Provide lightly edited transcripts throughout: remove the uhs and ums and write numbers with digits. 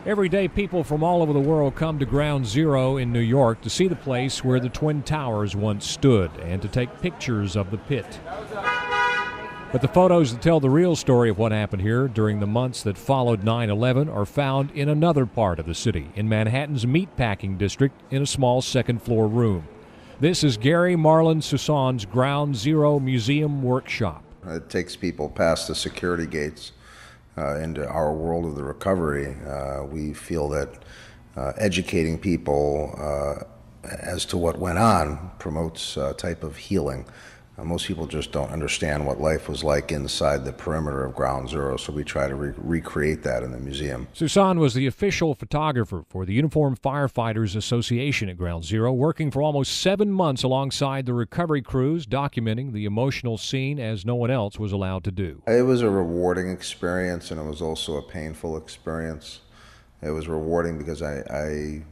Every day, people from all over the world come to Ground Zero in New York to see the place where the Twin Towers once stood and to take pictures of the pit. But the photos that tell the real story of what happened here during the months that followed 9/11 are found in another part of the city, in Manhattan's meatpacking district, in a small second-floor room. This is Gary Marlon Suson's Ground Zero Museum Workshop. It takes people past the security gates into our world of the recovery. We feel that educating people as to what went on promotes a type of healing. Most people just don't understand what life was like inside the perimeter of Ground Zero, so we try to recreate that in the museum. Suson was the official photographer for the Uniformed Firefighters Association at Ground Zero, working for almost 7 months alongside the recovery crews, documenting the emotional scene as no one else was allowed to do. It was a rewarding experience, and it was also a painful experience. It was rewarding because I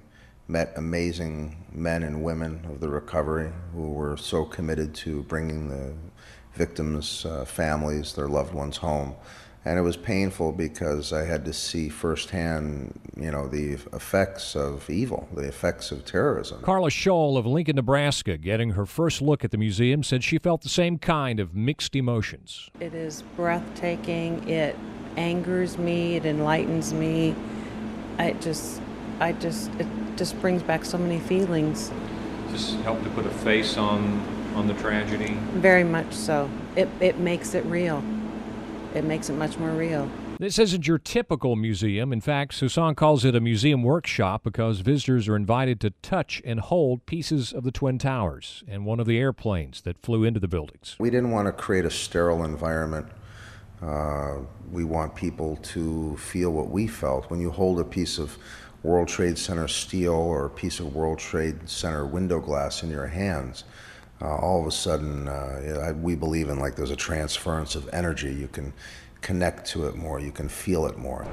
met amazing men and women of the recovery who were so committed to bringing the victims' families, their loved ones home. And it was painful because I had to see firsthand, the effects of evil, the effects of terrorism. Carla Scholl of Lincoln, Nebraska, getting her first look at the museum, said she felt the same kind of mixed emotions. It is breathtaking. It angers me. It enlightens me. It just brings back so many feelings. Just help to put a face on the tragedy? Very much so. It makes it real. It makes it much more real. This isn't your typical museum. In fact, Suson calls it a museum workshop because visitors are invited to touch and hold pieces of the Twin Towers and one of the airplanes that flew into the buildings. We didn't want to create a sterile environment. We want people to feel what we felt. When you hold a piece of World Trade Center steel or a piece of World Trade Center window glass in your hands, all of a sudden, we believe in there's a transference of energy. You can connect to it more, you can feel it more.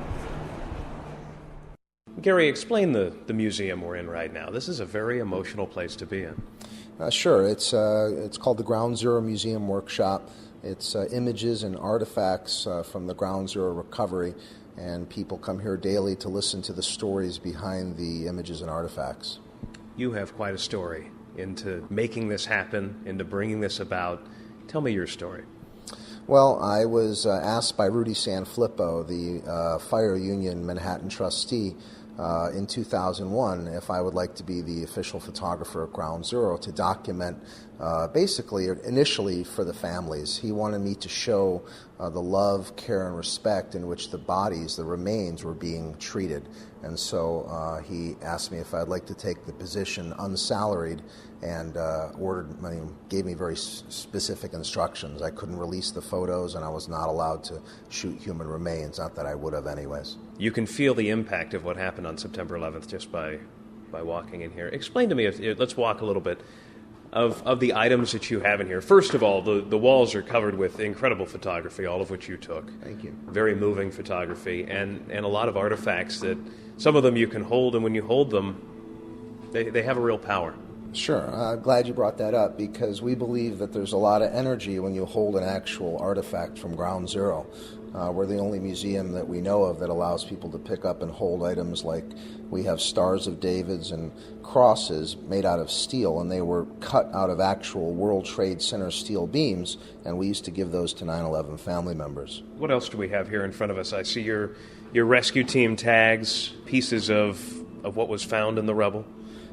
Gary, explain the museum we're in right now. This is a very emotional place to be in. Sure, it's called the Ground Zero Museum Workshop. It's images and artifacts from the Ground Zero recovery, and people come here daily to listen to the stories behind the images and artifacts. You have quite a story into making this happen, into bringing this about. Tell me your story. Well, I was asked by Rudy Sanfilippo, the fire union Manhattan trustee, in 2001 if I would like to be the official photographer at Ground Zero to document initially for the families. He wanted me to show the love, care, and respect in which the bodies, the remains, were being treated. And so he asked me if I'd like to take the position unsalaried and gave me very specific instructions. I couldn't release the photos and I was not allowed to shoot human remains, not that I would have anyways. You can feel the impact of what happened on September 11th just by walking in here. Explain to me, let's walk a little bit, of the items that you have in here. First of all, the walls are covered with incredible photography, all of which you took. Thank you. Very moving photography, and a lot of artifacts that some of them you can hold, and when you hold them, they have a real power. Sure. I'm glad you brought that up because we believe that there's a lot of energy when you hold an actual artifact from Ground Zero. We're the only museum that we know of that allows people to pick up and hold items like we have Stars of Davids and crosses made out of steel, and they were cut out of actual World Trade Center steel beams, and we used to give those to 9/11 family members. What else do we have here in front of us? I see your rescue team tags, pieces of what was found in the rubble.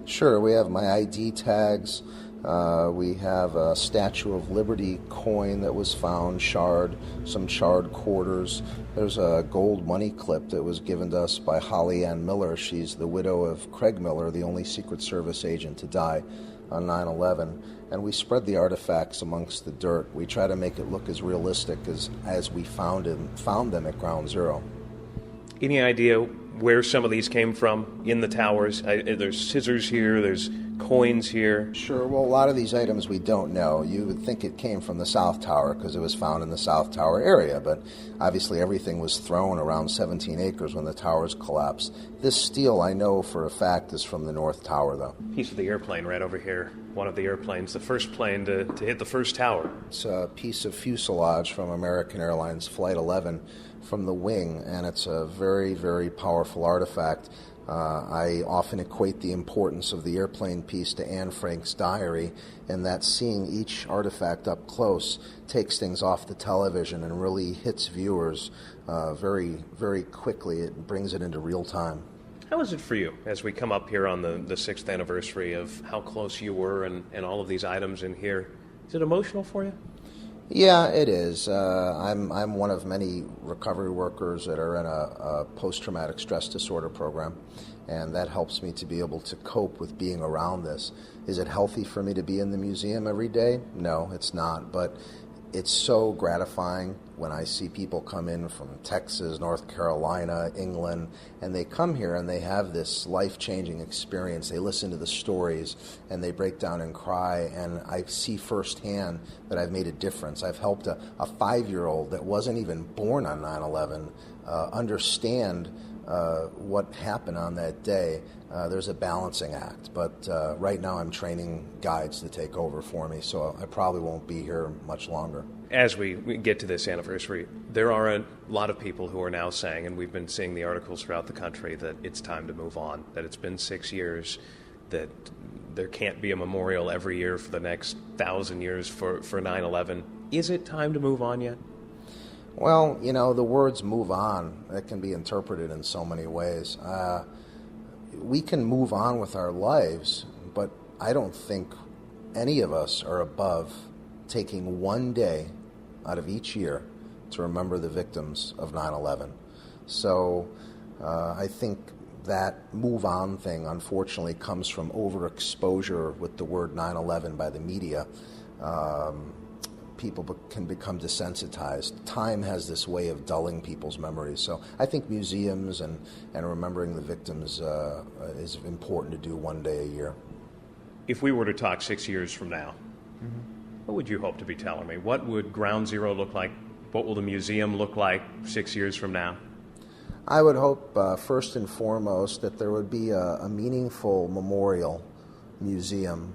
Sure, we have my ID tags. We have a Statue of Liberty coin that was found, some charred quarters. There's a gold money clip that was given to us by Holly Ann Miller. She's the widow of Craig Miller, the only Secret Service agent to die on 9/11. And we spread the artifacts amongst the dirt. We try to make it look as realistic as we found them at Ground Zero. Any idea where some of these came from in the towers? There's scissors here, there's coins here. Sure, well, a lot of these items we don't know. You would think it came from the South Tower because it was found in the South Tower area, but obviously everything was thrown around 17 acres when the towers collapsed. This steel, I know for a fact, is from the North Tower, though. Piece of the airplane right over here, one of the airplanes, the first plane to hit the first tower. It's a piece of fuselage from American Airlines Flight 11 from the wing, and it's a very, very powerful artifact. I often equate the importance of the airplane piece to Anne Frank's diary, and that seeing each artifact up close takes things off the television and really hits viewers very, very quickly. It brings it into real time. How is it for you as we come up here on the 6th anniversary of how close you were and all of these items in here? Is it emotional for you? Yeah, it is. I'm one of many recovery workers that are in a post-traumatic stress disorder program, and that helps me to be able to cope with being around this. Is it healthy for me to be in the museum every day? No, it's not, but it's so gratifying when I see people come in from Texas, North Carolina, England, and they come here and they have this life-changing experience. They listen to the stories and they break down and cry, and I see firsthand that I've made a difference. I've helped a 5-year-old that wasn't even born on 9/11 understand what happened on that day. There's a balancing act, but right now I'm training guides to take over for me, so I probably won't be here much longer. As we get to this anniversary, there are a lot of people who are now saying, and we've been seeing the articles throughout the country, that it's time to move on, that it's been 6 years, that there can't be a memorial every year for the next 1,000 years for 9/11. Is it time to move on yet? Well, you know, the words move on, that can be interpreted in so many ways. We can move on with our lives, but I don't think any of us are above taking one day out of each year to remember the victims of 9/11. So I think that move on thing, unfortunately, comes from overexposure with the word 9/11 by the media. People can become desensitized. Time has this way of dulling people's memories. So I think museums and remembering the victims is important to do one day a year. If we were to talk 6 years from now, what would you hope to be telling me? What would Ground Zero look like? What will the museum look like 6 years from now? I would hope, first and foremost, that there would be a meaningful memorial museum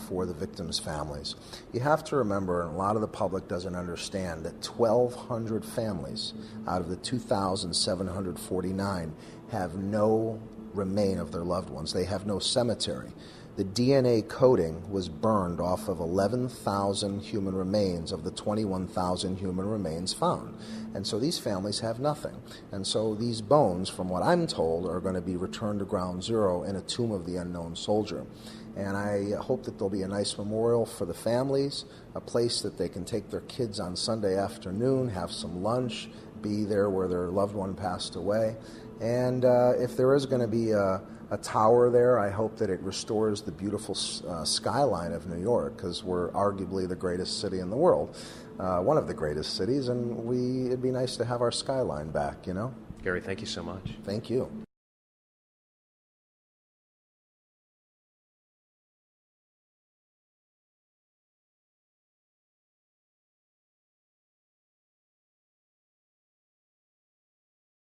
for the victims' families. You have to remember, and a lot of the public doesn't understand, that 1,200 families out of the 2,749 have no remain of their loved ones. They have no cemetery. The DNA coding was burned off of 11,000 human remains of the 21,000 human remains found. And so these families have nothing. And so these bones, from what I'm told, are going to be returned to Ground Zero in a tomb of the unknown soldier. And I hope that there'll be a nice memorial for the families, a place that they can take their kids on Sunday afternoon, have some lunch, be there where their loved one passed away. And if there is going to be a tower there, I hope that it restores the beautiful skyline of New York, because we're arguably the greatest city in the world, one of the greatest cities, and it'd be nice to have our skyline back, you know? Gary, thank you so much. Thank you.